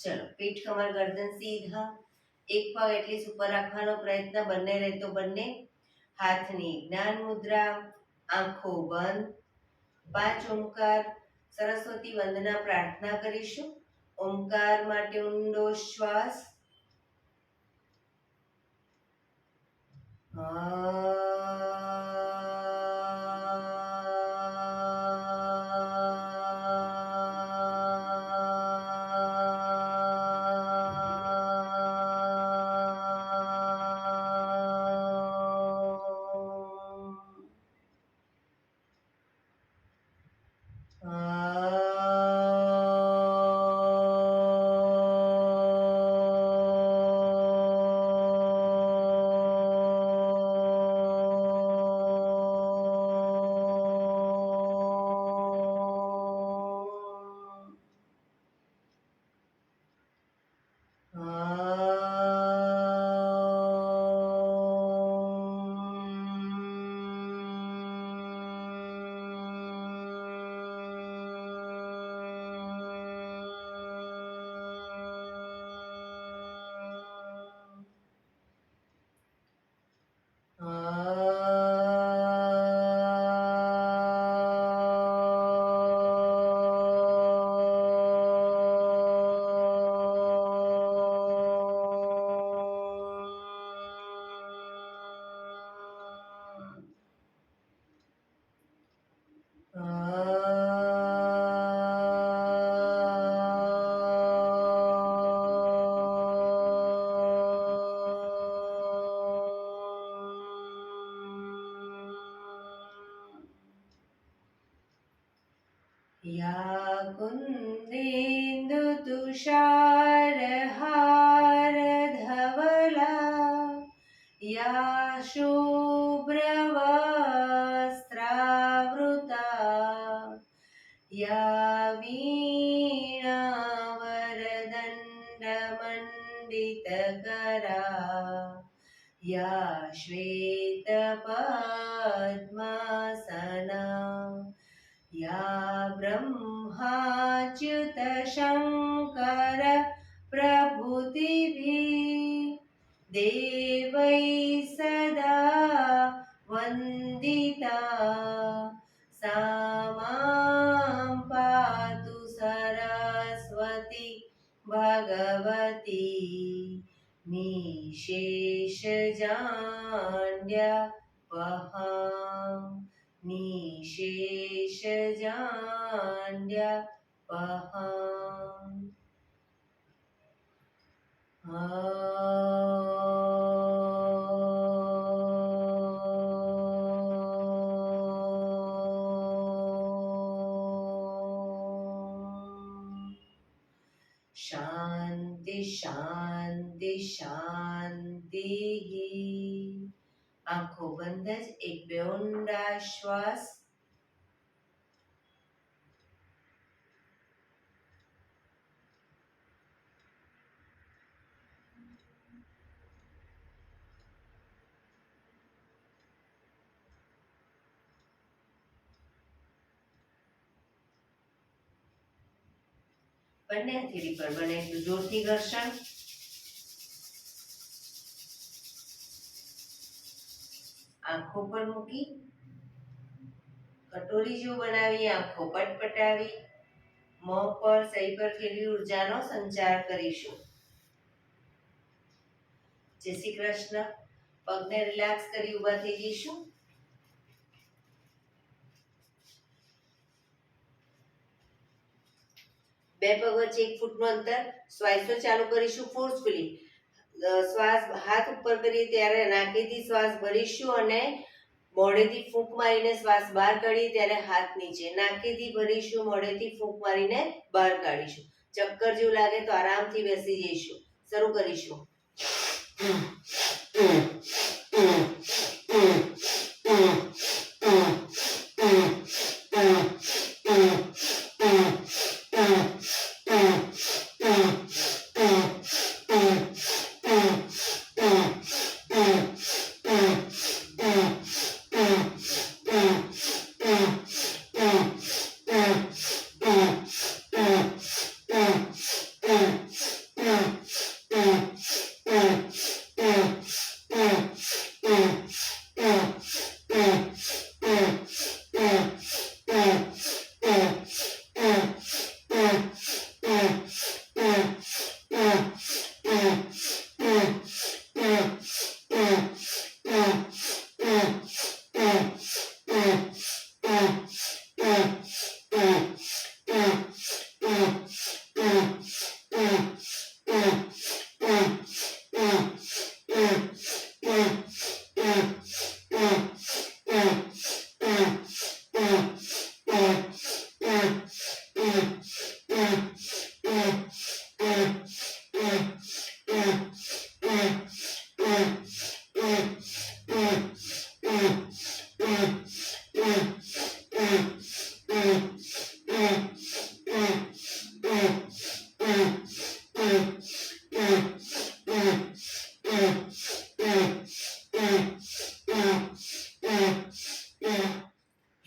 ચલો, પીઠ કમર ગરદન સીધા, એક પગ એટલી ઉપર રાખવાનો પ્રયત્ન, બંને રહેતો બંને. હાથની જ્ઞાન મુદ્રા, આંખો બંધ. 5 ઓમકાર સરસ્વતી વંદના પ્રાર્થના કરીશું. ઓમકાર માટે ઊંડો શ્વાસ. या कुन्देन्दु तुषारहार धवला या शुभ्रवस्त्रावृता या वीणावरदण्डमण्डितकरा या श्वेतपद्मासना या ब्रह्माच्युत शङ्कर प्रभृतिभिः देवैः सदा वन्दिता सा मां पातु सरस्वती भगवती निशेषजाड्यापहां निशेषजाड्यापहाम् शांति शांति शांति। आंखों बंद ज एक બે ઊંડા શ્વાસ. બંને હથેળી પર બને એટલું જોરથી ઘર્ષણ. આંખો પર મૂકી કટોરી જેવું બનાવી આંખો પટપટાવી મોં પર શરીર પર ફેરવી ઉર્જાનો સંચાર કરીશું. જય શ્રી કૃષ્ણ. પગને રિલેક્સ કરી ઊભા થઈ જઈશું. બે પગ વચ્ચે 1 ફૂટનું અંતર. શ્વાસો ચાલુ કરીશું ફોર્સફુલી. શ્વાસ હાથ ઉપર કરીએ ત્યારે નાકેથી શ્વાસ ભરીશું અને મોઢેથી ફૂંક મારીને શ્વાસ બહાર કાઢીએ ત્યારે હાથ નીચે. નાકેથી ભરીશું, મોઢેથી ફૂંક મારીને બહાર કાઢીશું. ચક્કર જેવું લાગે તો આરામથી બેસી જઈશું. શરૂ કરીશું.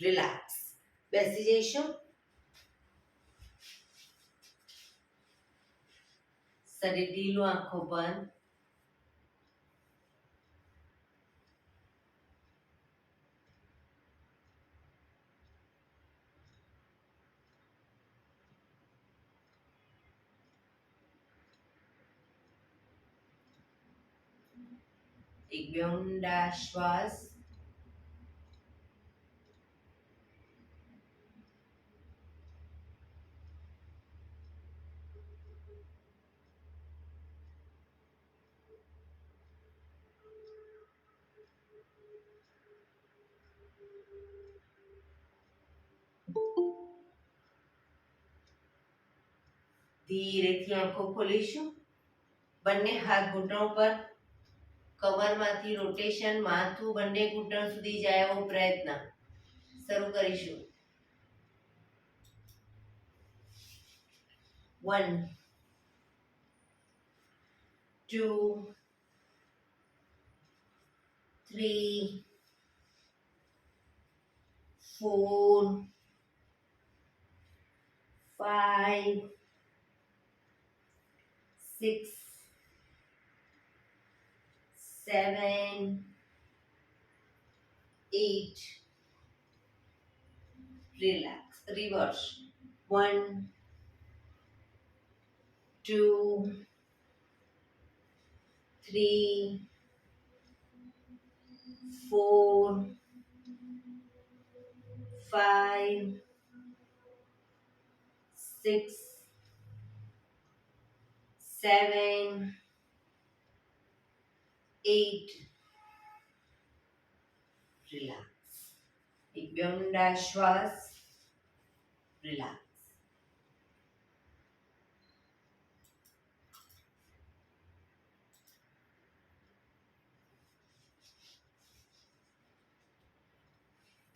રિલેક્સ. બેસી જઈશું. શરીર ઢીલું, આંખો બંધ. એક બે ઊંડા શ્વાસ. ધીરેથી આંખો ખોલીશું. બંને હાથ ઘૂંટણ પર. કમરમાંથી રોટેશન, માથું બંને ઘૂંટણ સુધી જાય એવો પ્રયત્ન. શરૂ કરીશું. 1 2 3 4 5 6 7 8. Relax. Reverse. 1 2 3 4 5 6 7 8. Relax. એક બે ઊંડા શ્વાસ. રિલેક્સ.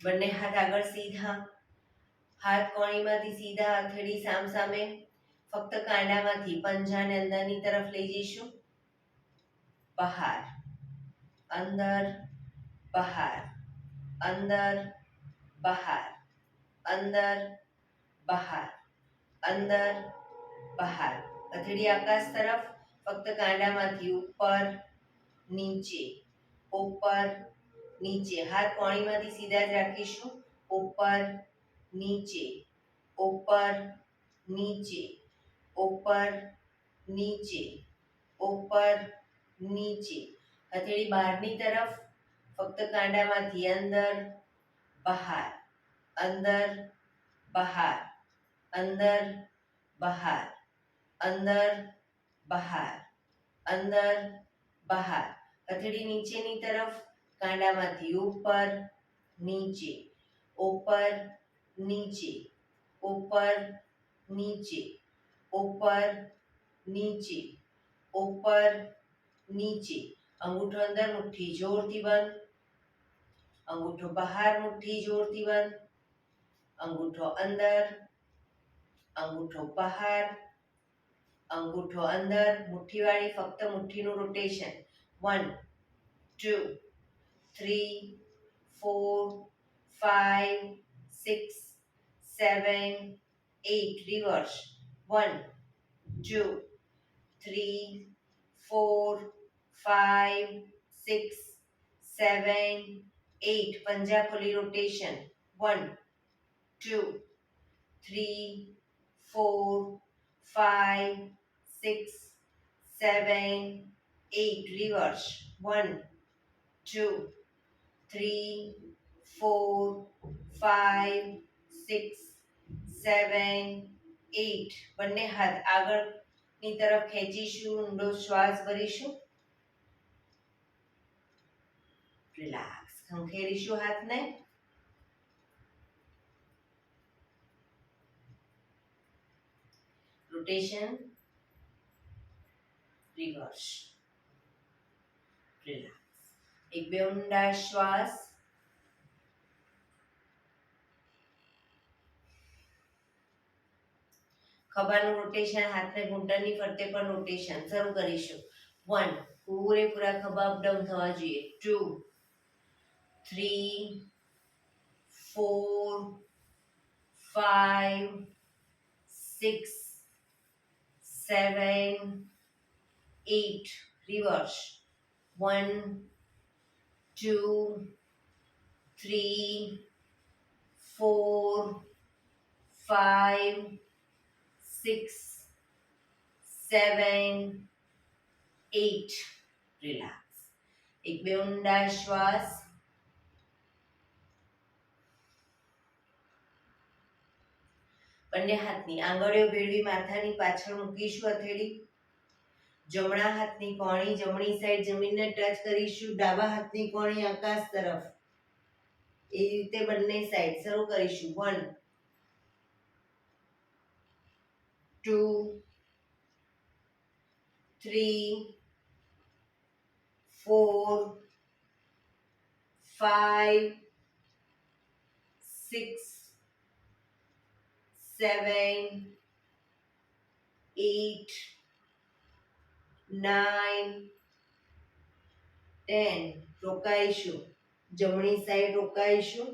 બંને હાથ આગળ સીધા. હાથ કોણીમાંથી સીધા, હથેળી સામ સામે. ફક્ત કાંડામાંથી પંજાને અંદરની તરફ લઈ જઈશું. બહાર, અંદર, બહાર, અંદર, બહાર, અંદર, બહાર, અંદર, બહાર. હથેળી આકાશ તરફ. ફક્ત કાંડામાંથી ઉપર, નીચે, ઉપર, નીચે. હાથ કોણીમાંથી સીધા જ રાખીશું. ઉપર, નીચે, ઉપર, નીચે, ઉપર, નીચે, ઉપર, નીચે. હથેળી બહારની તરફ. ફક્ત કાંડામાંથી અંદર, બહાર, અંદર, બહાર, અંદર, બહાર, અંદર, બહાર, અંદર, બહાર. હથેળી નીચેની તરફ. કાંડામાંથી ઉપર, નીચે, ઉપર, નીચે, ઉપર, નીચે, ઉપર, નીચે, ઉપર, નીચે. અંગૂઠો અંદર, મુઠ્ઠી જોરથી બંધ. અંગૂઠો બહાર, મુઠ્ઠી જોરથી બંધ. અંગૂઠો અંદર, અંગૂઠો બહાર, અંગૂઠો અંદર. મુઠ્ઠીવાળી ફક્ત મુઠ્ઠીનું રોટેશન. 1 2 3 4 5 6 7 8. Reverse. 1 2 3 4 5 6 7 8. પંજા ખોલી રોટેશન. 1 2 3 4 5 6 7 8. Reverse. 1 2 3 4 5 6 7 8. બંને હાથ આગળની તરફ ખેંચીશું. ઊંડો શ્વાસ ભરીશું. રિલેક્સ. ખંખેરીશું હાથને. રોટેશન. રિવર્સ. રિલેક્સ. એક બે ઊંડા શ્વાસ. ખભાનું રોટેશન, હાથને ઘૂંટણની ફરતે પણ રોટેશન. શરૂ કરીશું. 1, પૂરેપૂરા ખભા અપડાઉન થવા જોઈએ. 2, 3, 4, 5, 6, 7, 8. રિવર્સ. 1, 2, 3, 4, 5, 6, 7, 8. રિલેક્સ. એક બે ઊંડા શ્વાસ. બંને હાથની આંગળીઓ ભેળવી માથાની પાછળ મૂકીશું. હથેળી જમણા હાથની કોણી જમણી સાઈડ જમીનને ટચ કરીશું. ડાબા હાથની કોણી આકાશ તરફ. એ રીતે બંને સાઈડ. શરૂ કરીશું. 1, 2, 3, 4, 5, 6, 7, 8, 9, 10. રોકાઈશું. જમણી સાઈડ રોકાઈશું.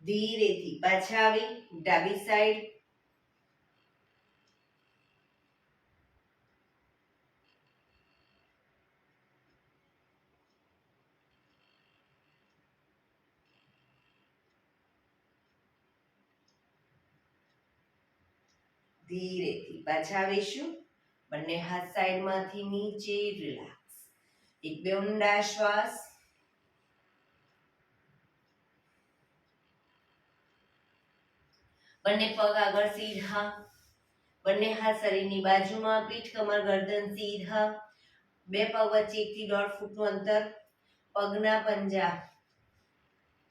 ધીરેથી પાછા આવી ડાબી સાઈડ. ધીરેથી પાછા આવીશું. બંને હાથ સાઈડમાંથી નીચે. રિલેક્સ. એક બે ઊંડા શ્વાસ. બંને પગ આગળ સીધા. બંને હાથ શરીરની બાજુમાં. પીઠ કમર ગરદન સીધા. બે પગ વચ્ચે 1 થી 1.5 ફૂટનું અંતર. પગના પંજા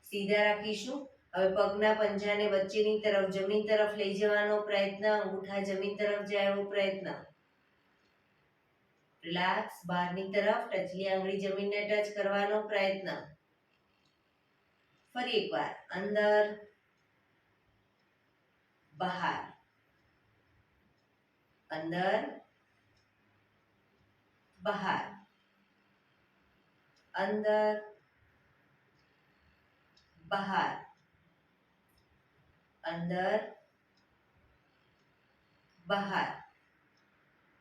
સીધા રાખીશું. હવે પગના પંજાને વચ્ચેની તરફ જમીન તરફ લઈ જવાનો પ્રયત્ન. અંગૂઠા જમીન તરફ જાય એવો પ્રયત્ન. રિલેક્સ. બહારની તરફ ટચલી આંગળી જમીનને ટચ કરવાનો પ્રયત્ન. ફરી એકવાર. અંદર બહાર. અંદર બહાર. અંદર બહાર. અંદર બહાર.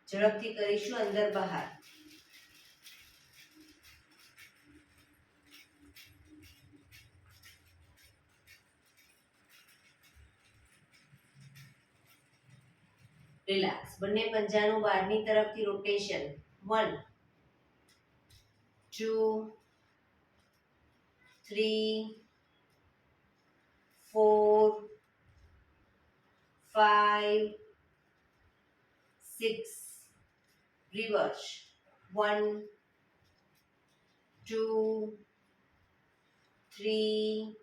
ઝડપથી કરીશું. અંદર બહાર. રિલેક્સ. બંને પંજાનું બહારની તરફથી રોટેશન. 1, 2, 3, 4, 5, 6. રિવર્સ. 1, 2, 3,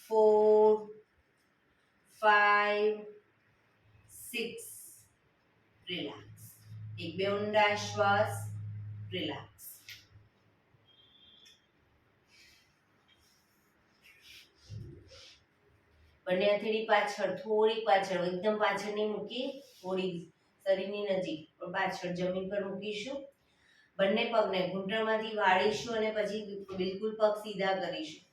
4, 5, 6. રિલેક્સ. એક બે ઊંડા શ્વાસ. રિલેક્સ. બંને હથેળી પાછળ, થોડી પાછળ, એકદમ પાછળ નહીં મૂકી, થોડી શરીરની નજીક પણ પાછળ જમીન પર મૂકીશું. બંને પગને ઘૂંટણમાંથી વાળીશું અને પછી બિલકુલ પગ સીધા કરીશું.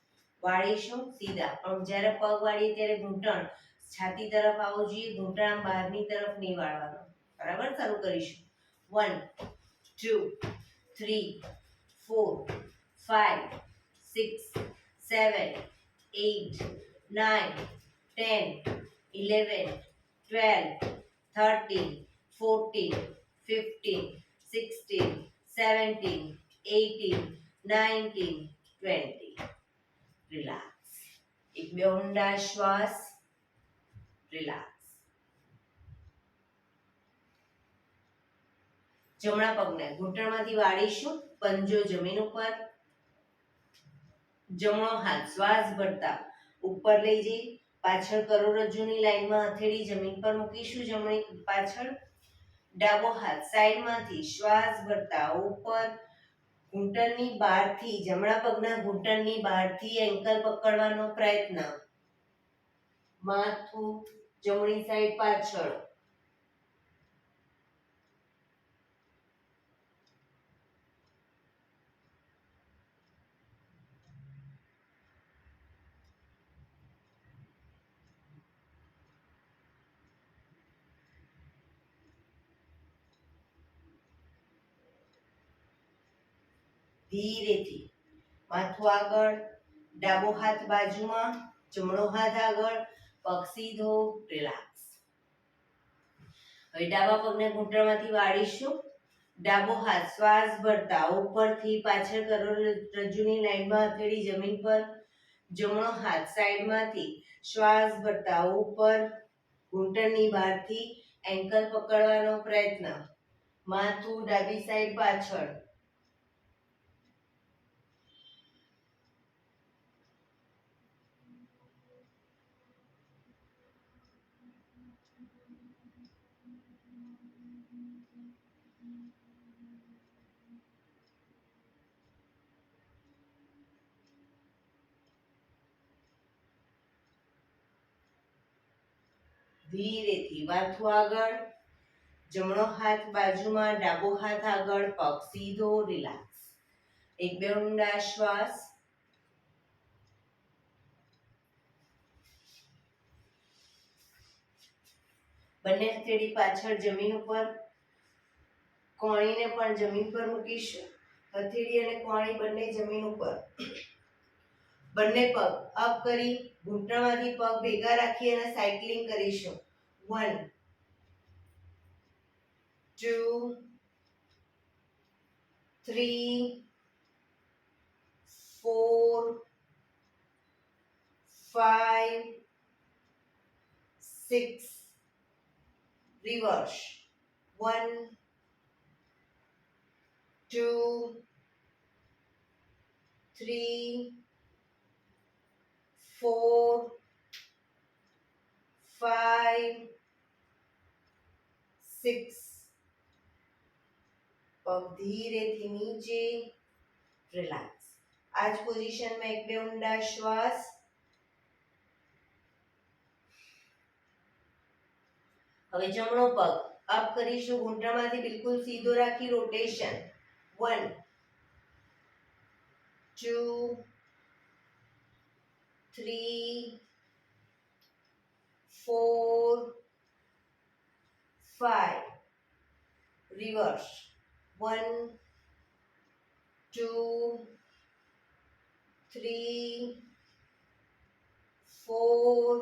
વાળીશું સીધા. પણ જ્યારે પગ વાળીએ ત્યારે ઘૂંટણ છાતી તરફ આવવું જોઈએ. ઘૂંટણ આમ બહારની તરફ નહીં વાળવાનો. બરાબર. શરૂ કરીશું. 1, 2, 3, 4, 5, 6, 7, 8, 9, 10, 11, 12, 13, 14, 15, 16, 17, 18, 19, 20. રિલેક્સ. એક બે ઊંડા શ્વાસ. રિલેક્સ. જમણા પગને ઘૂંટણમાંથી વાળીશું. પંજો જમીન ઉપર. જમણો હાથ શ્વાસ ભરતા ઉપર લઈ જઈ પાછળ કરોડરજ્જુની લાઈનમાં હથેળી જમીન પર મૂકીશું, જમણી પાછળ. ડાબો હાથ સાઈડમાંથી શ્વાસ ભરતા ઉપર, ઘૂંટણની બહારથી, જમણા પગના ઘૂંટણની બહારથી એન્કલ પકડવાનો પ્રયત્ન. માથું જમણી સાઈડ પાછળ. ધીરેથી માથું આગળ, ડાબો હાથ બાજુમાં, જમણો હાથ આગળ, પગ સીધો, રિલેક્સ. હવે ડાબા પગને ઘૂંટણમાંથી વાળીશું. ડાબો હાથ શ્વાસ ભરતા ઉપરથી પાછળ કરોડરજ્જુની લાઈનમાં હથેળી જમીન પર, જમણો હાથ સાઈડમાંથી શ્વાસ ભરતા ઉપર, ઘૂંટણની બહારથી એન્કલ પકડવાનો પ્રયત્ન. માથું ડાબી સાઈડ પાછળ. ધીરેથી માથું આગળ, જમણો હાથ બાજુમાં, ડાબો હાથ આગળ, પગ સીધો, રિલેક્સ. એક બે ઊંડા શ્વાસ. બંને હથેળી પાછળ જમીન ઉપર, કોણીને પણ જમીન પર મૂકીશું. હથેળી અને કોણી બંને જમીન ઉપર. બંને પગ અપ કરી ઘૂંટણમાંથી પગ ભેગા રાખી અને સાયકલિંગ કરીશું. 1 2 3 4 5 6 reverse. 1 2 3 4 5 6. પગ ધીરેથી નીચે, રિલેક્સ. આ જ પોઝિશનમાં એક બે ઊંડા શ્વાસ. હવે જમણો પગ અપ કરીશું, ઘૂંટણમાંથી બિલકુલ સીધો રાખી રોટેશન. 1 2 3 4 5. Reverse. 1 2 3 4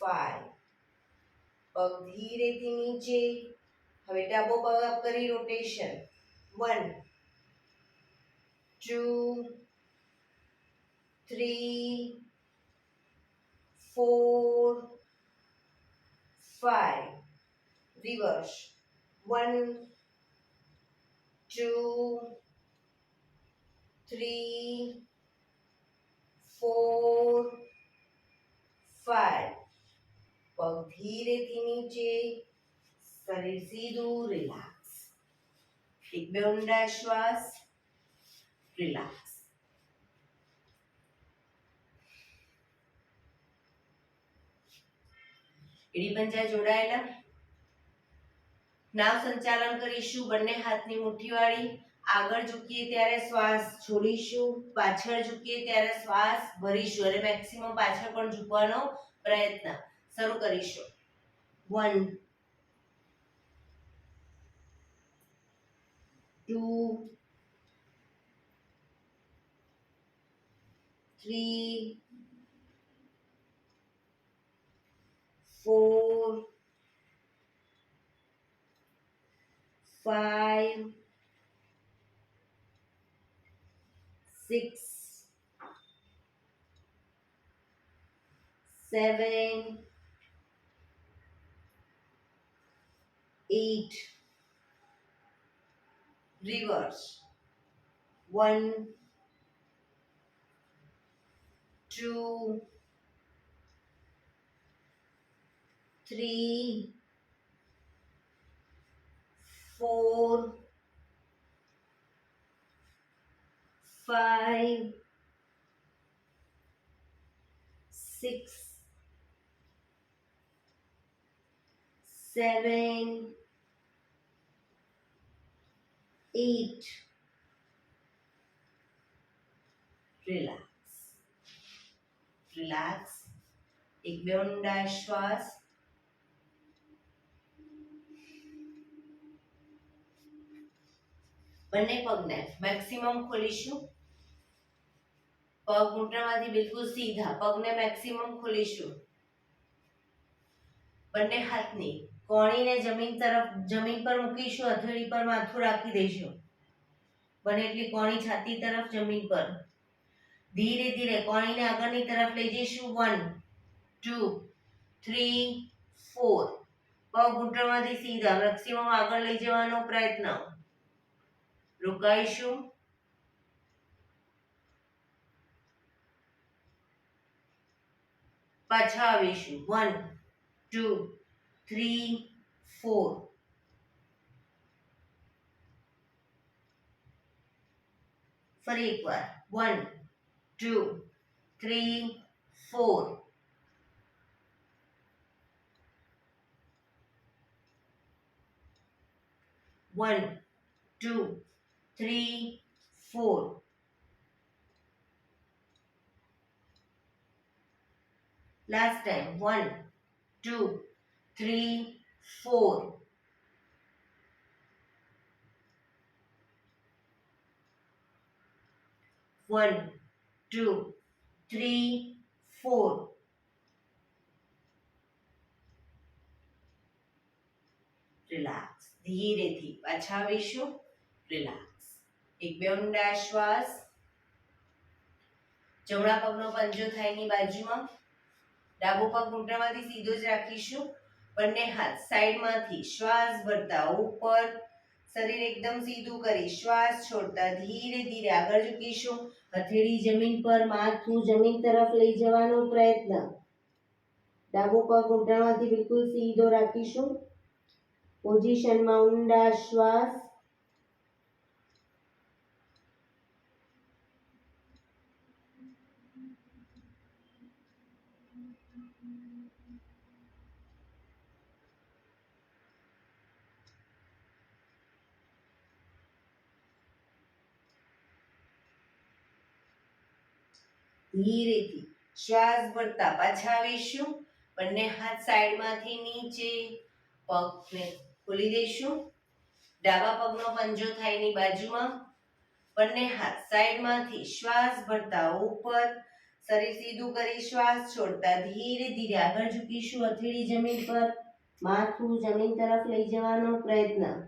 5. પગ ધીરેથી નીચે. હવે ડાબો પગ અપ કરી રોટેશન. 1 2 3 4 5. Reverse. 1 2 3 4 5. પગ ધીરેથી નીચે, શરીર સીધું, રિલેક્સ. એક બે ઊંડા શ્વાસ, રિલેક્સ. એડી પંજા જોડાયેલા. નાવ સંચાલન કરીશું. બંને હાથની મુઠ્ઠી વાળી. આગળ ઝૂકીએ ત્યારે શ્વાસ છોડીશું, પાછળ ઝૂકીએ ત્યારે શ્વાસ ભરીશું અને મેક્સિમમ પાછળ પણ ઝૂકવાનો પ્રયત્ન. શરૂ કરીશું. 1 2 3 4 5 6 7 8. Reverse. 1 2 3 4 5 6 7 8 રિલેક્સ રિલેક્સ એક બે ઊંડા શ્વાસ બંને પગને મેક્સિમમ ખોલીશું પગ ઘૂંટણમાંથી બિલકુલ સીધા પગને મેક્સિમમ ખોલીશું બંને હાથની કોણીને જમીન પર મૂકીશું હથેળી પર માથું રાખી દઈશું બને એટલી કોણી છાતી તરફ જમીન પર ધીરે ધીરે કોણીને આગળની તરફ લઈ જઈશું 1 2 3 4 પગ ઘૂંટણમાંથી સીધા મેક્સિમમ આગળ લઈ જવાનો પ્રયત્ન રોકાઈશું પાછા આવીશું 1 2 3 4 ફરી એકવાર 1 2 3 4 1 2 3 4 last time 1 2 3 4 1 2 3 4 રિલેક્સ ધીરેથી પાછા આવીશું રિલેક્સ એક બે ઊંડા શ્વાસ જમણા પગનો પંજો થાયની બાજુમાં ડાબો પગ ઘૂંટણમાંથી સીધો જ રાખીશું બંને હાથ સાઈડમાંથી શ્વાસ ભરતા ઉપર શરીર એકદમ સીધું કરી શ્વાસ છોડતા ધીરે ધીરે આગળ ઝૂકીશું હથેળી જમીન પર માથું જમીન તરફ લઈ જવાનો પ્રયત્ન ડાબો પગ ઘૂંટણમાંથી બિલકુલ સીધો રાખીશું પોઝિશનમાં ઊંડા શ્વાસ ધીરેથી શ્વાસ ભરતા પાછા આવીશું બંને હાથ સાઈડમાંથી નીચે પગને ખોલી દઈશું ડાબા પગનો પંજો થાયની બાજુમાં બંને હાથ સાઈડમાંથી શ્વાસ ભરતા ઉપર શરીર સીધું કરી શ્વાસ છોડતા ધીરે ધીરે આગળ ઝૂકીશું હથેળી જમીન પર માથું જમીન તરફ લઈ જવાનો પ્રયત્ન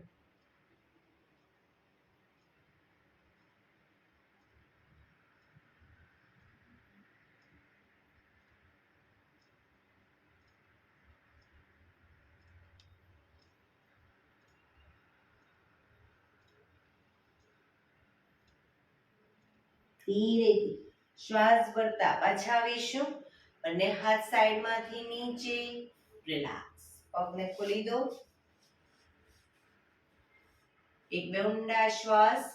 ધીરેથી શ્વાસ ભરતા પાછા આવીશું બંને હાથ સાઈડમાંથી નીચે રિલેક્સ પગને ખોલી દો એક બે ઊંડા શ્વાસ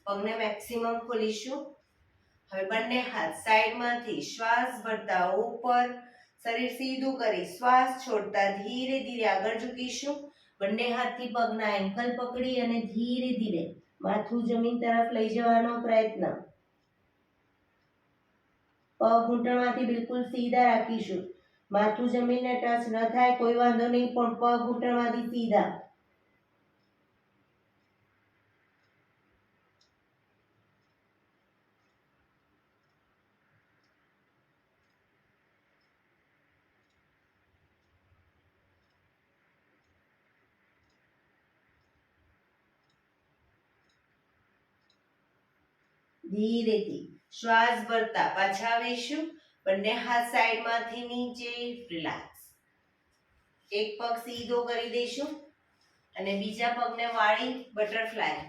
પગને મેક્સિમમ ખોલીશું હવે બંને હાથ સાઈડમાંથી શ્વાસ ભરતા ઉપર શરીર સીધું કરી શ્વાસ છોડતા ધીરે ધીરે આગળ ઝૂકીશું બંને હાથથી પગના એન્કલ પકડી અને ધીરે ધીરે માથું જમીન તરફ લઈ જવાનો પ્રયત્ન પગ ઘૂંટણમાંથી બિલકુલ સીધા રાખીશું માથું જમીનને ટચ ન થાય કોઈ વાંધો નહીં પણ પગ ઘૂંટણમાંથી સીધા ધીરેથી શ્વાસ ભરતા પાછા આવીશું બંને હાથ સાઈડમાંથી નીચે રિલેક્સ એક પગ સીધો કરી દઈશું અને બીજા પગને વાળી બટરફ્લાય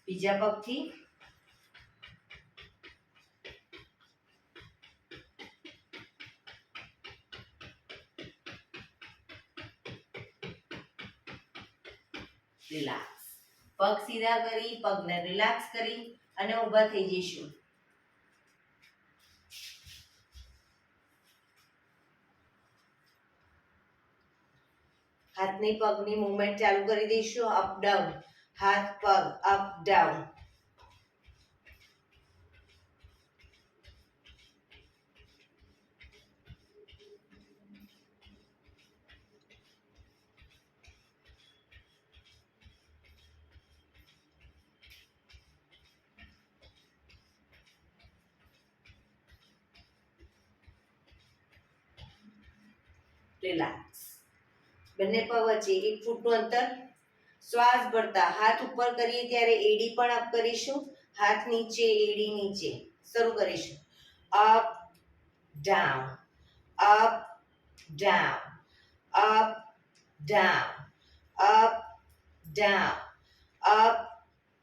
બીજા પગથી રિલેક્સ. પગ સીધા કરી, પગને રિલેક્સ કરી અને ઊભા થઈ જઈશું. હાથની પગની મૂવમેન્ટ ચાલુ કરી દઈશું. અપ ડાઉન, હાથ પગ અપ ડાઉન. રિલેક્સ. બંને પગ વચ્ચે 1 ફૂટનું અંતર. શ્વાસ ભરતા હાથ ઉપર કરીએ ત્યારે એડી પણ અપ કરીશું. હાથ નીચે, એડી નીચે. શરૂ કરીશું. Up down, up down, up down, up down, up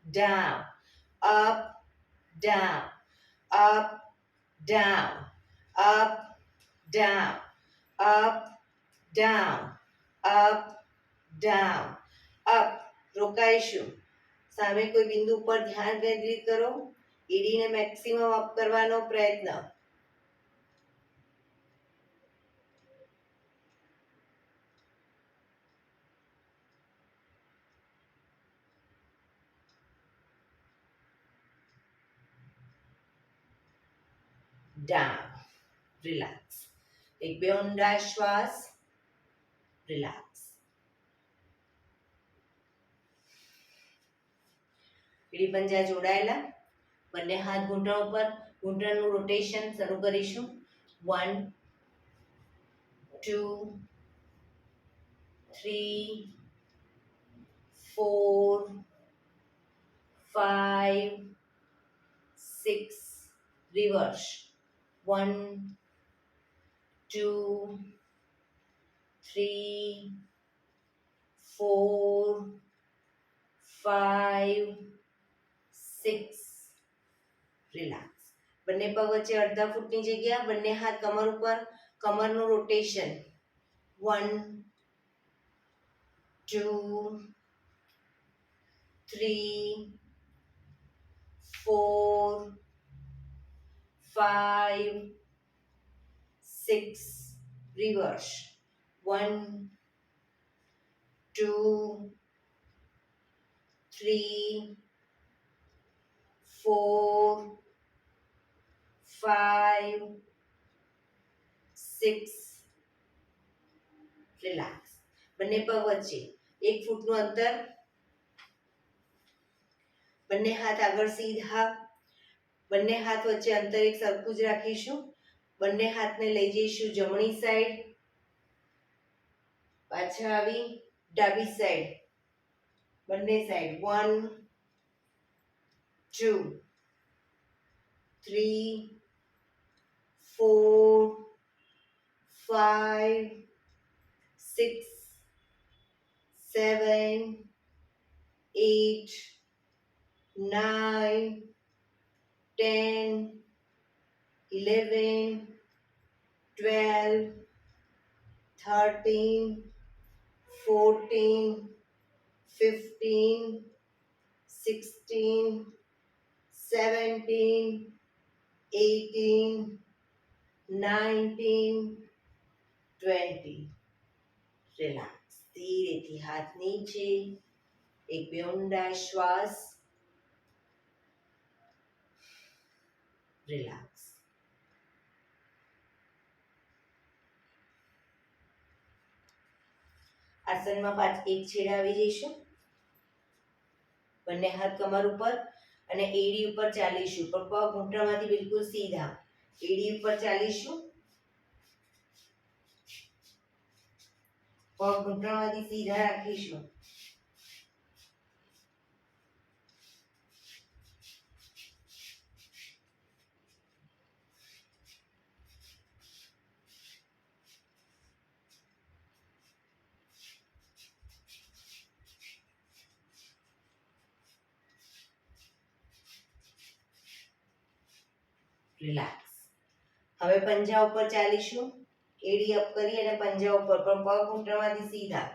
down, up down, up down, up down, up down, up down, up. રોકાઈશું. સામે કોઈ બિંદુ પર ધ્યાન કેન્દ્રિત કરો. એડીને મેક્સિમમ અપ કરવાનો પ્રયત્ન. ડાઉન. રિલેક્સ. એક બે ઊંડા શ્વાસ. રિલેક્સ. એડી પંજા જોડાયેલા. બંને હાથ ઘૂંટણ ઉપર. ઘૂંટણનું રોટેશન શરૂ કરીશું. 1 2 3 4 5 6. રિવર્સ. 1 2 3 4 5 6. રિલેક્સ. બંને પગ વચ્ચે અડધા ફૂટની જગ્યા. બંને હાથ કમર ઉપર. કમરનું રોટેશન. 1 2 3 4 5 6. રિવર્સ. 1 2 3 4 5 6. રિલેક્સ. બંને પગ વચ્ચે 1 ફૂટનું અંતર. બંને હાથ આગળ સીધા. બંને હાથ વચ્ચે અંતર એક સરખું જ રાખીશું. બંને હાથને લઈ જઈશું જમણી સાઈડ. પાછા આવી ડાબી સાઈડ. બંને સાઈડ. 1 2 3 4 5 6 7 8 9 10 11 12 13 14 15 16 17 18 19 20. રિલેક્સ. ધીરેથી હાથ નીચે. એક બે ઊંડા શ્વાસ. રિલેક્સ. આસનમાં એક છેડે આવી જઈશું. બંને હાથ કમર ઉપર અને એડી ઉપર ચાલીશું. પણ પગ ઘૂંટણમાંથી બિલકુલ સીધા. એડી ઉપર ચાલીશું. પગ ઘૂંટણમાંથી સીધા રાખીશું. રિલેક્સ. હવે પંજા ઉપર ચાલીશું. એડી અપ કરી અને પંજા ઉપર, પણ પગ ઘૂંટણમાંથી સીધા.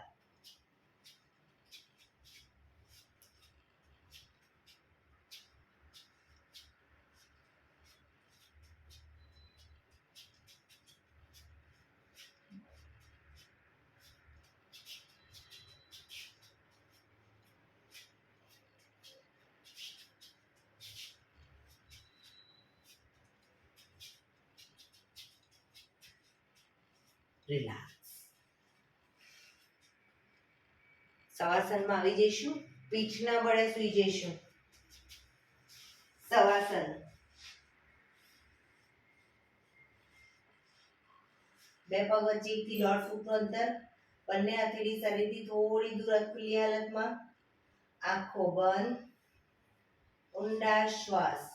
રિલેક્સ. શવાસનમાં આવી જઈશું. પીઠના બળે સૂઈ જઈશું. શવાસન. બે પગ વચ્ચે 1 થી 1.5 ફૂટનું અંતર. બંને હથેળી શરીરથી થોડી દૂર ખુલ્લી હાલતમાં. આંખો બંધ. ઊંડા શ્વાસ.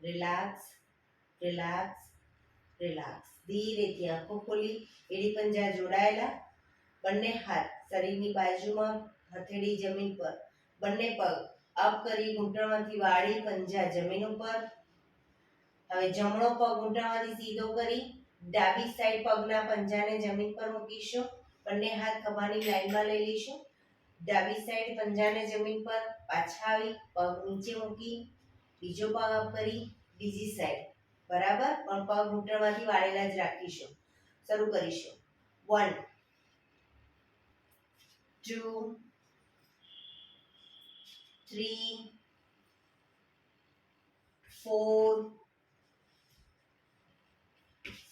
રિલેક્સ. રિલેક્સ. રિલેક્સ. ધીરેથી આંખો ખોલી. એડી પંજા જોડાયેલા. બંને હાથ શરીરની બાજુમાં, હથેળી જમીન પર. બંને પગ અપ કરી ઘૂંટણમાંથી વાળી, પંજા જમીન ઉપર. હવે જમણો પગ ઘૂંટણમાંથી સીધો કરી ડાબી સાઈડ પગના પંજાને જમીન પર મૂકીશું. બંને હાથ ખભાની લાઈનમાં લઈ લઈશું. ડાબી સાઈડ પંજાને જમીન પર પાછા આવી પગ નીચે મૂકી બીજો પગ અપ કરી બીજી સાઈડ. બરાબર, પણ પગ ઘૂંટણમાંથી વાળેલા જ રાખીશું. શરૂ કરીશું. 1 2 3 4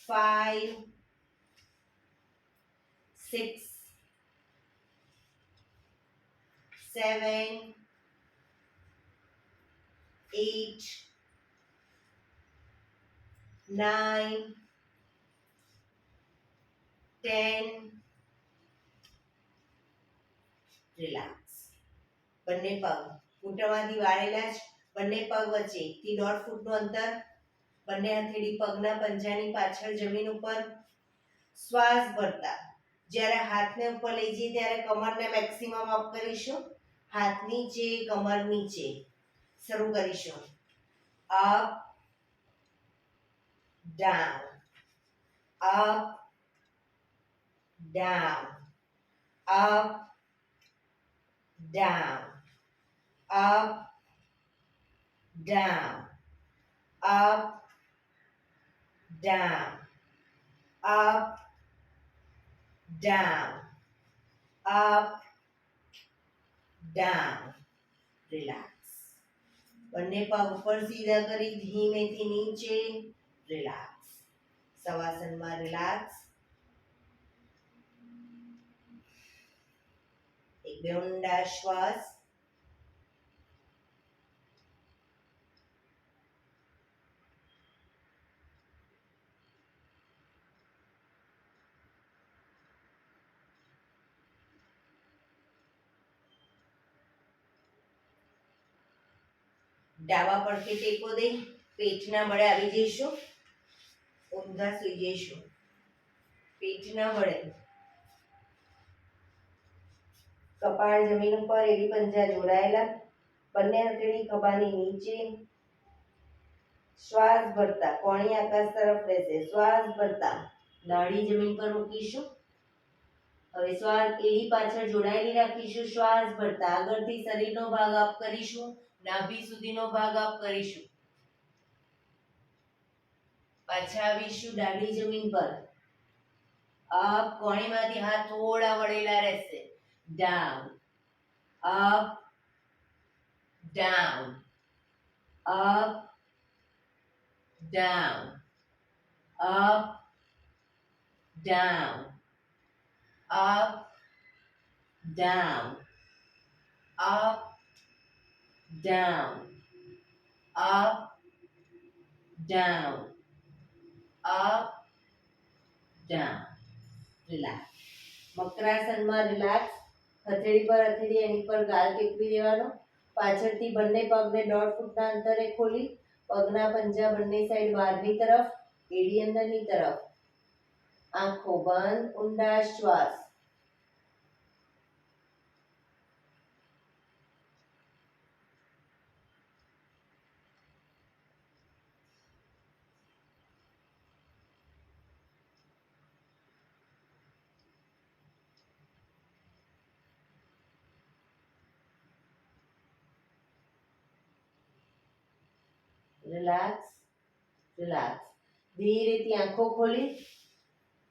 5 6 7 8 9 10. રિલેક્સ. બંને પગ ઘૂંટણમાંથી વાળેલા જ. બંને પગ વચ્ચે 1 થી 1.5 ફૂટનું અંતર. બંને હથેળી પગના પંજાની પાછળ જમીન ઉપર. શ્વાસ ભરતા જ્યારે હાથને ઉપર લઈ જઈએ ત્યારે કમરને મેક્સિમમ અપ કરીશું. હાથ નીચે, કમર નીચે. શરૂ કરીશું. Up down, up down, up down, up down, up down, up, down, up, down. Relax. બંને પગ ઉપર સીધા કરી ધીમેથી નીચે. રિલેક્સ. શવાસનમાં રિલેક્સ. એક બે ઊંડા શ્વાસ. ડાબા પડખે ટેકો દઈ પેટના બળે આવી જઈશું. ઊંધા સૂઈ જઈશું. પેટના બળે કપાળ જમીન ઉપર, એડી પંજા જોડાયેલા. બંને હથેળી ખભાની નીચે. શ્વાસ ભરતા કોણી આકાશ તરફ રહેશે. શ્વાસ ભરતા દાઢી જમીન પર મૂકીશું. હવે શ્વાસ એડી પાછળ જોડાયેલી રાખીશું. શ્વાસ ભરતા આગળથી શરીરનો ભાગ અપ કરીશું. નાભી સુધીનો ભાગ અપ કરીશું. પાછા આવીશું ડાબી જમીન પર. અપ, કોણીમાંથી હાથ થોડા વળેલા રહેશે. Down, up, down, up, down, up, down, up, down, up, down, up, down, up, down. Relax. વક્રાસનમાં રિલેક્સ. હથેળી પર હથેળી એની પર ગાલ ટેકવી દેવાનો. પાછળથી બંને પગને 1.5 ફૂટના અંતરે ખોલી પગના પંજા બંને સાઈડ બહારની તરફ, એડી અંદરની તરફ. આંખો બંધ, ઊંડા શ્વાસ. Relax, relax. ધીરેથી આંખો ખોલી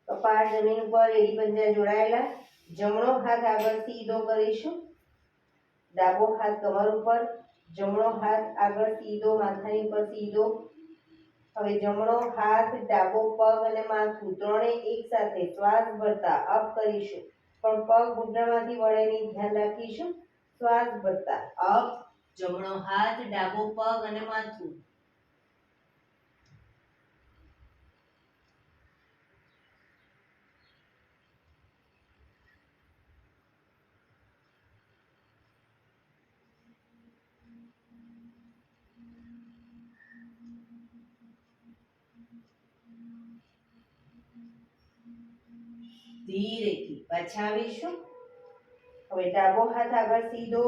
કપાળ જમીન ઉપર, એડી પંજા જોડાયેલા. જમણો હાથ આગળ સીધો કરીશું. ડાબો હાથ કમર ઉપર, જમણો હાથ આગળ સીધો, માથાની ઉપર સીધો. હવે જમણો હાથ, ડાબો પગ અને માથું ત્રણે એક સાથે શ્વાસ ભરતા અપ કરીશું, પણ પગ ઘૂંટણમાંથી વળે નહીં, ધ્યાન રાખીશું. શ્વાસ ભરતા અપ, જમણો હાથ, ડાબો પગ અને માથું. ધીરેથી પાછા આવીશું. હવે ડાબો હાથ આગળ સીધો,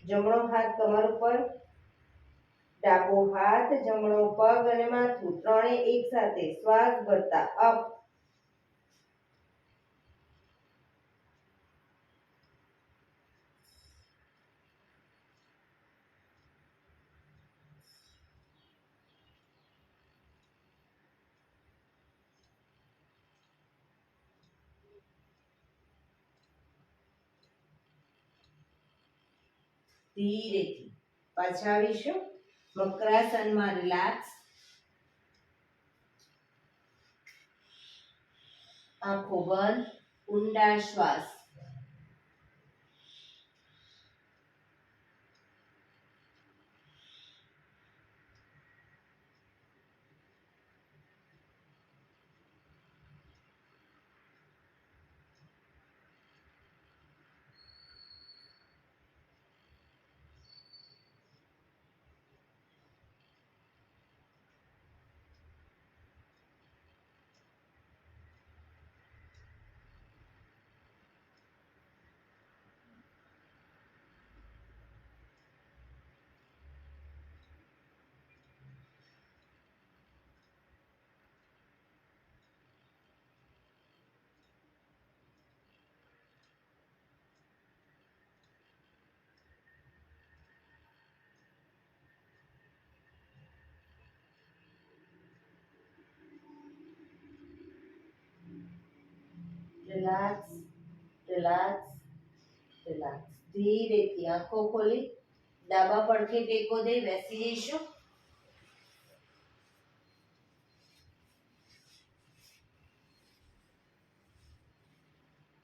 જમણો હાથ કમર ઉપર, ડાબો હાથ, જમણો પગ અને માથું ત્રણે એક સાથે શ્વાસ ભરતા અપ. ધીરેથી પાછા આવીશું. વક્રાસનમાં રિલેક્સ. આંખો બંધ, ઊંડા શ્વાસ. Relax, relax, relax. ધીરેથી આંખો ખોલી ડાબા પડખે ટેકો દઈ બેસી જઈશું.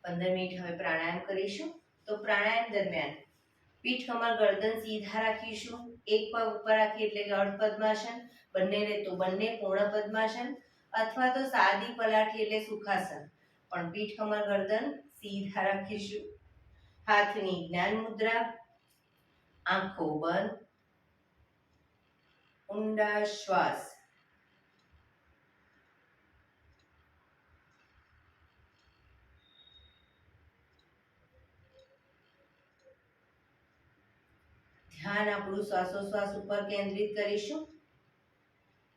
પંદર મિનિટ હવે પ્રાણાયામ કરીશું. તો પ્રાણાયામ દરમિયાન પીઠ, કમર, ગરદન સીધા રાખીશું. એક પગ ઉપર રાખી એટલે કે અર્ધ પદ્માસન, બંને રહે તો બંને પૂર્ણ પદ્માસન, અથવા તો સાદી પલાઠી એટલે સુખાસન. પણ પીઠ, કમર, ગરદન સીધા રાખીશું. હાથની જ્ઞાન મુદ્રા. આંખો બંધ, ઊંડા શ્વાસ. ધ્યાન આપણું શ્વાસોશ્વાસ ઉપર કેન્દ્રિત કરીશું.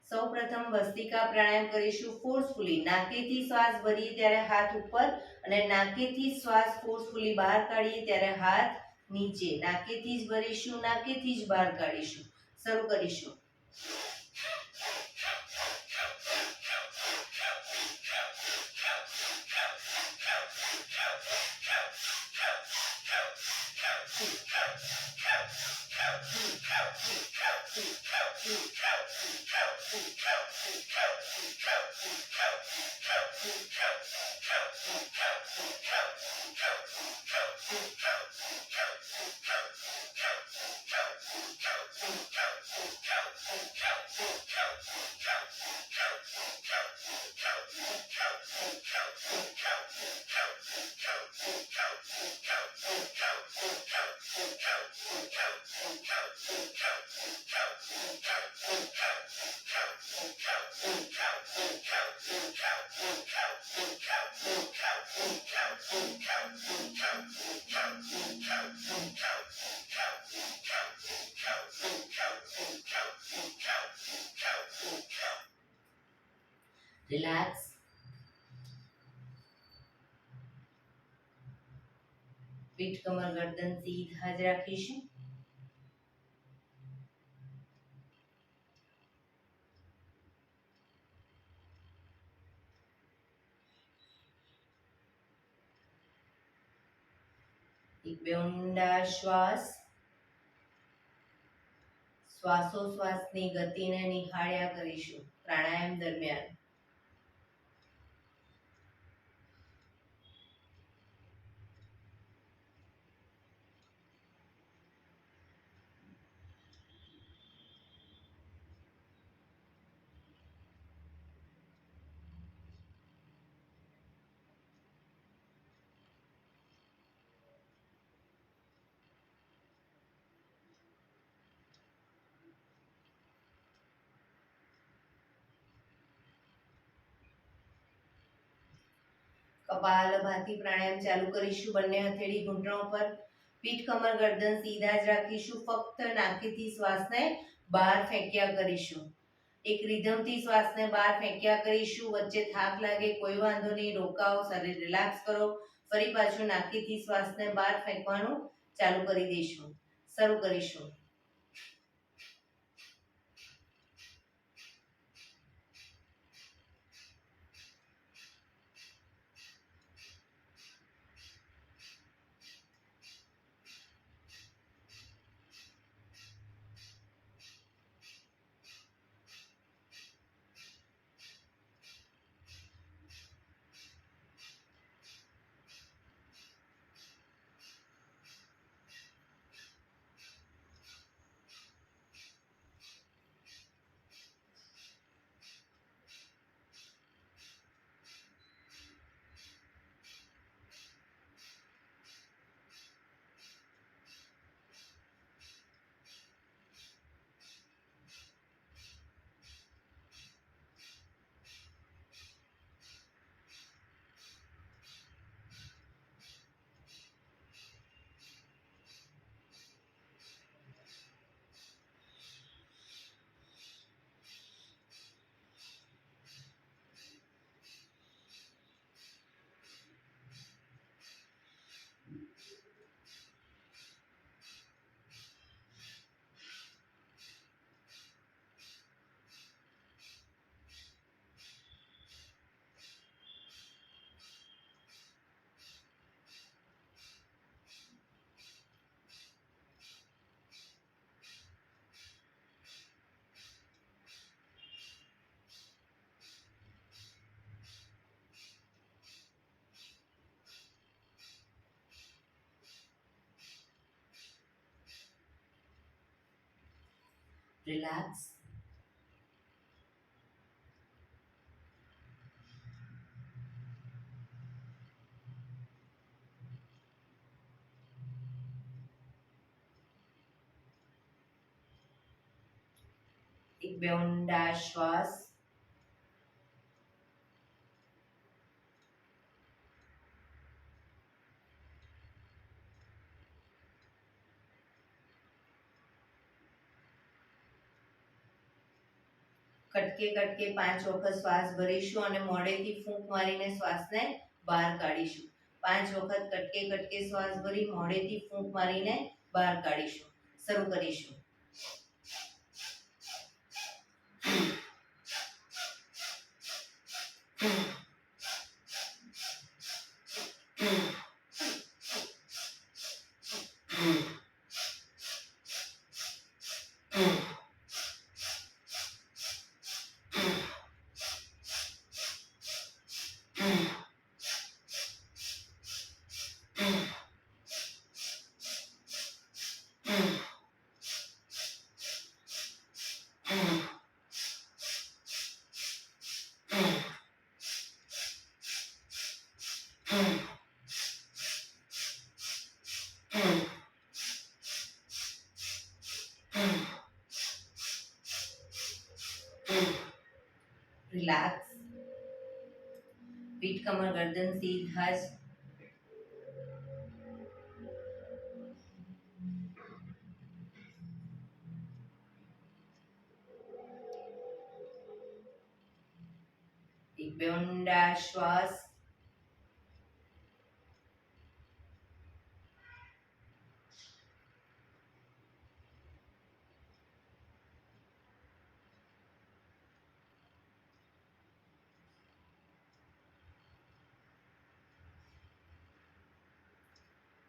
સૌપ્રથમ ભસ્ત્રિકા પ્રાણાયામ કરીશું ફોર્સફુલી. નાકેથી શ્વાસ ભરીએ ત્યારે હાથ ઉપર અને નાકેથી શ્વાસ ફોર્સફુલી બહાર કાઢીએ ત્યારે હાથ નીચે. નાકેથી જ ભરીશું, નાકેથી જ બહાર કાઢીશું. શરૂ કરીશું. રિલેક્સ. પીઠ કમર ગરદન સીધા જ રાખીશું. એક બે ઊંડા શ્વાસ. શ્વાસોશ્વાસની ગતિને નિહાળ્યા કરીશું પ્રાણાયામ દરમિયાન. કપાલભાતિ પ્રાણાયામ ચાલુ કરીશું. બંને હથેળી ઘૂંટણો પર. પીઠ કમર ગરદન સીધા જ રાખીશું. ફક્ત નાકથી શ્વાસને બહાર ફેંક્યા કરીશું. એક રિધમથી શ્વાસને બહાર ફેંક્યા કરીશું. વચ્ચે થાક લાગે કોઈ વાંધો નહીં, રોકાઓ, શરીર રિલેક્સ કરો. ફરી પાછું નાકથી શ્વાસને બહાર ફેંકવાનું ચાલુ કરી દઈશું. શરૂ કરીશું. રિલેક્સ. એક બે ઊંડા શ્વાસ. કટકે કટકે 5 વખત શ્વાસ ભરીશું અને મોઢેથી ફૂંક મારીને શ્વાસને બહાર કાઢીશું. 5 વખત કટકે કટકે શ્વાસ ભરી મોઢેથી ફૂંક મારીને બહાર કાઢીશું. શરૂ કરીશું. રિલેક્સ. પીઠ કમર ગરદન સીધા જ. એક બે ઊંડા શ્વાસ.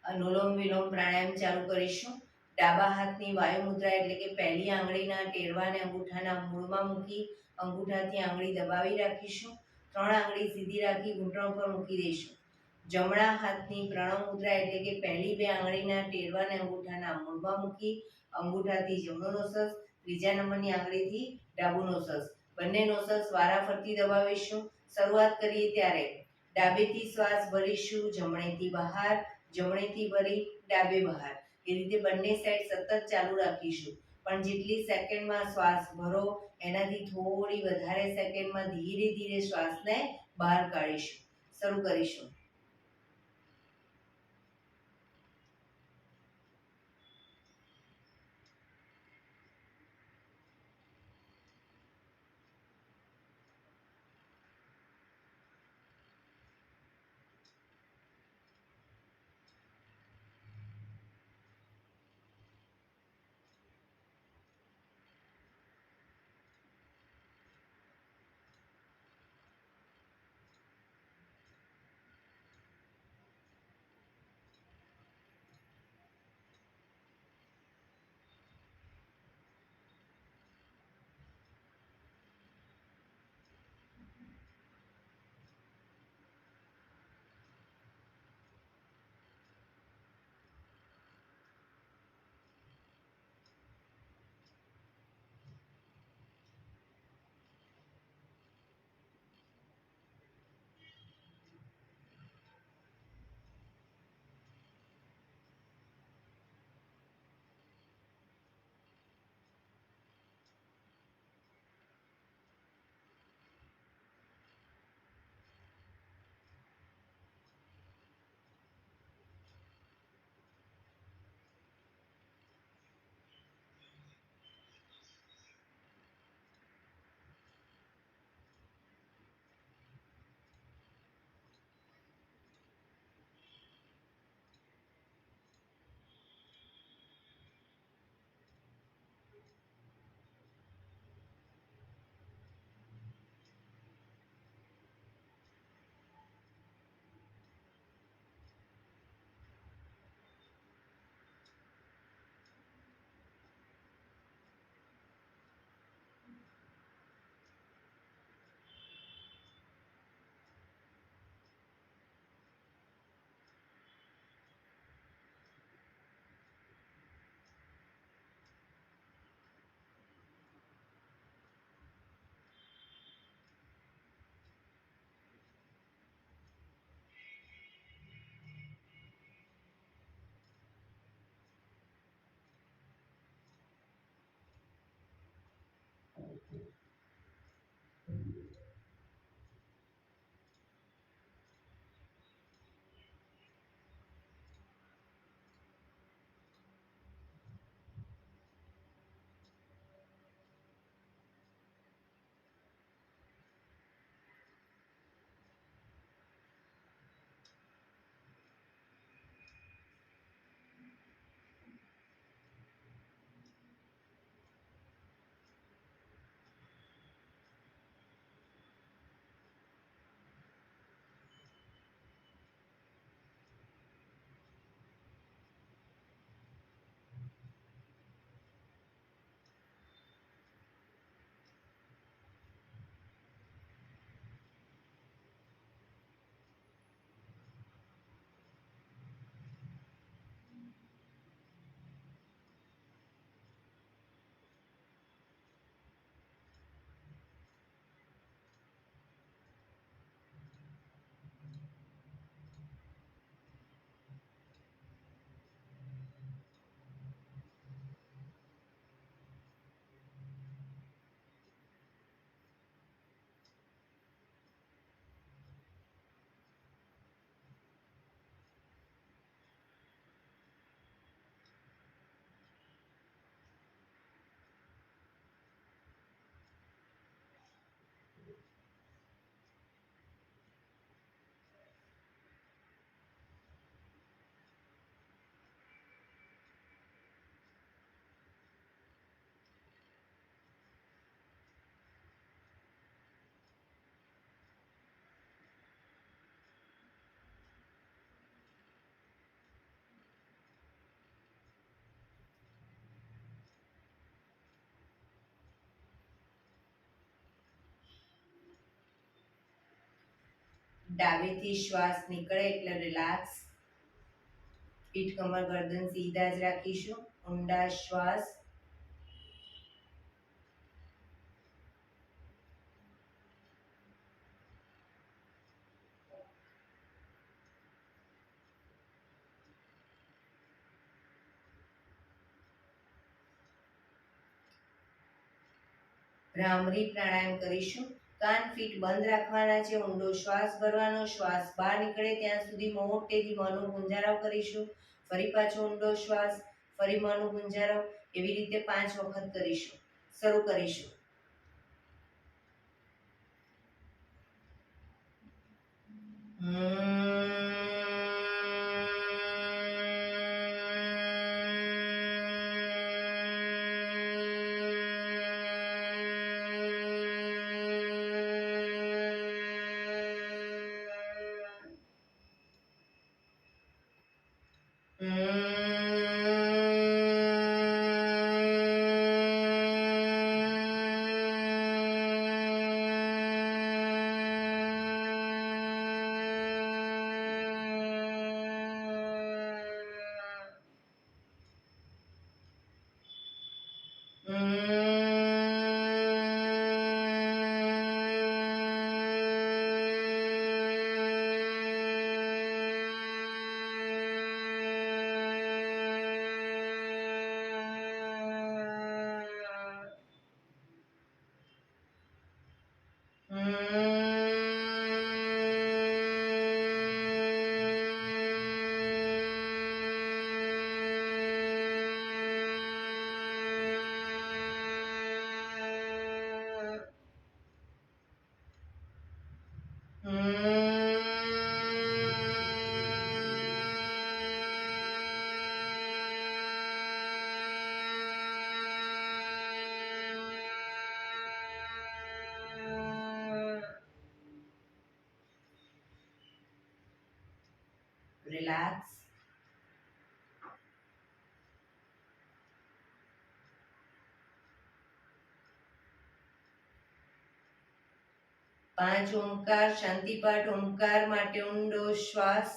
અનુલોમ વિલોમ પ્રાણાયામ ચાલુ કરીશું. ડાબા હાથની વાયુ મુદ્રા એટલે કે પહેલી આંગળીના ટેરવાને અંગૂઠાના મૂળમાં મૂકી અંગૂઠાથી આંગળી દબાવી રાખીશું. 3 આંગળી સીધી રાખી ઘૂંટણ પર મૂકી દઈશું. જમણા હાથની પ્રણવ મુદ્રા એટલે કે પહેલી 2 આંગળીના ટેરવાને અંગૂઠાના મૂળમાં મૂકી અંગૂઠાથી જમણો નોસસ, ત્રીજા નંબરની આંગળીથી ડાબુ નોસસ, બંને નોસસ વારાફરતી દબાવીશું. શરૂઆત કરીએ ત્યારે ડાબેથી શ્વાસ ભરીશું, જમણેથી બહાર, જમણેથી ભરી ડાબે બહાર. એ રીતે બંને સાઈડ સતત ચાલુ રાખીશું. પણ જેટલી સેકન્ડમાં શ્વાસ ભરો એનાથી થોડી વધારે સેકન્ડમાં ધીરે ધીરે શ્વાસને બહાર કાઢીશું. શરૂ કરીશું. ડાબેથી શ્વાસ નીકળે એટલે રિલેક્સ. પીઠ કમર ગરદન સીધા જ રાખીશું. ઊંડા શ્વાસ. ભ્રામરી પ્રાણાયામ કરીશું. કાન ફીટ બંધ રાખવાના છે. ઊંડો શ્વાસ ભરવાનો. શ્વાસ બહાર નીકળે ત્યાં સુધી મોટેથી મોંનો ગુંજારાવ કરીશું. ફરી પાછો ઊંડો શ્વાસ. ફરી મોંનો ગુંજારાવ. એવી રીતે 5 વખત કરીશું. શરૂ કરીશું. Relax. પાંચ ઓમકાર શાંતિપાઠ. ઓમકાર માટે ઊંડો શ્વાસ.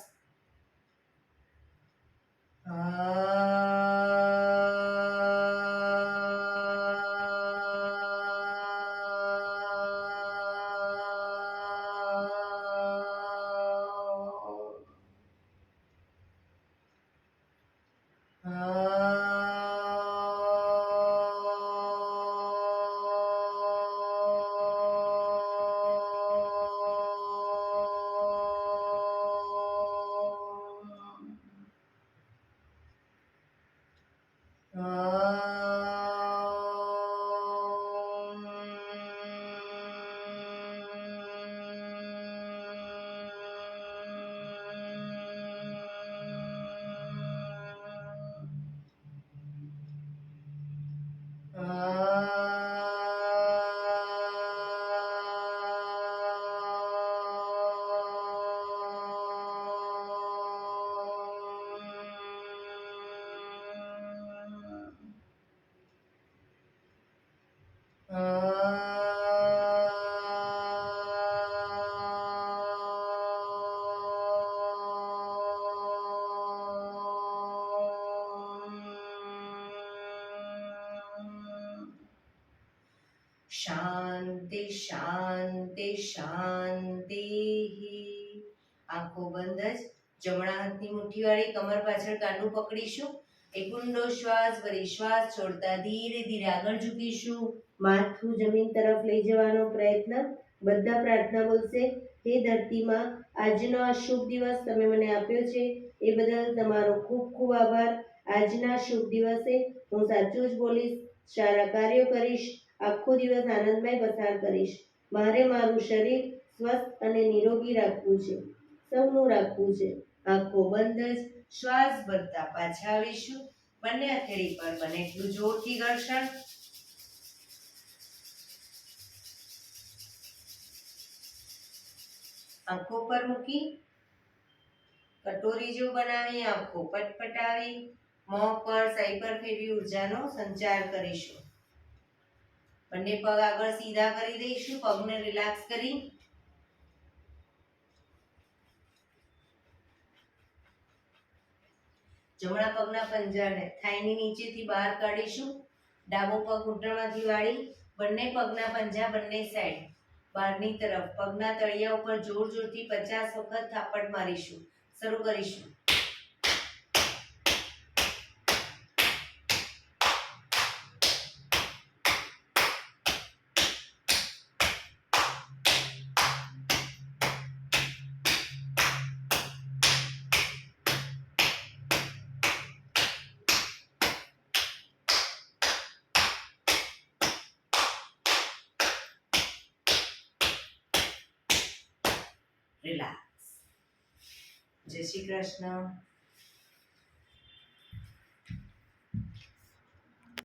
શાંતિ શાંતિ શાંતિ. આંખો બંધ જ. જમણા હાથની મુઠ્ઠી વાળી કમર પાછળ કાંડું પકડીશું. એક ઊંડો શ્વાસ ભરી શ્વાસ છોડતા ધીરે ધીરે આગળ ઝૂકીશું. માથું જમીન તરફ લઈ જવાનો પ્રયત્ન. બધા પ્રાર્થના બોલશે. હે ધરતીમાં, આજનો આ શુભ દિવસ તમે મને આપ્યો છે એ બદલ તમારો ખૂબ ખૂબ આભાર. આજના શુભ દિવસે હું સાચું જ બોલીશ, સારા કાર્યો કરીશ, આખો દિવસ આનંદમય પસાર કરીશ. મારે મારું શરીર સ્વસ્થ અને નિરોગી રાખવું છે, સૌનું રાખવું છે. આંખો બંધ જ શ્વાસ ભરતા પાછા આવીશું. બંને હથેળી પર બને એટલું જોરથી ઘર્ષણ. આંખો પર મૂકી કટોરી જેવું બનાવી આંખો પટપટાવી મોં પર સાઈ પર ફેરવી ઉર્જાનો સંચાર કરીશું. બંને પગ આગળ સીધા કરી દઈશું. પગને રિલેક્સ કરી જમણા પગના પંજાને થાઈની નીચેથી બહાર કાઢીશું. ડાબો પગ ઘૂંટણમાંથી વાળી બંને પગના પંજા બંને સાઈડ બહારની તરફ પગના તળિયા ઉપર જોર જોરથી 50 વખત થાપટ મારીશું. શરૂ કરીશું. રિલેક્સ. જય શ્રી કૃષ્ણ.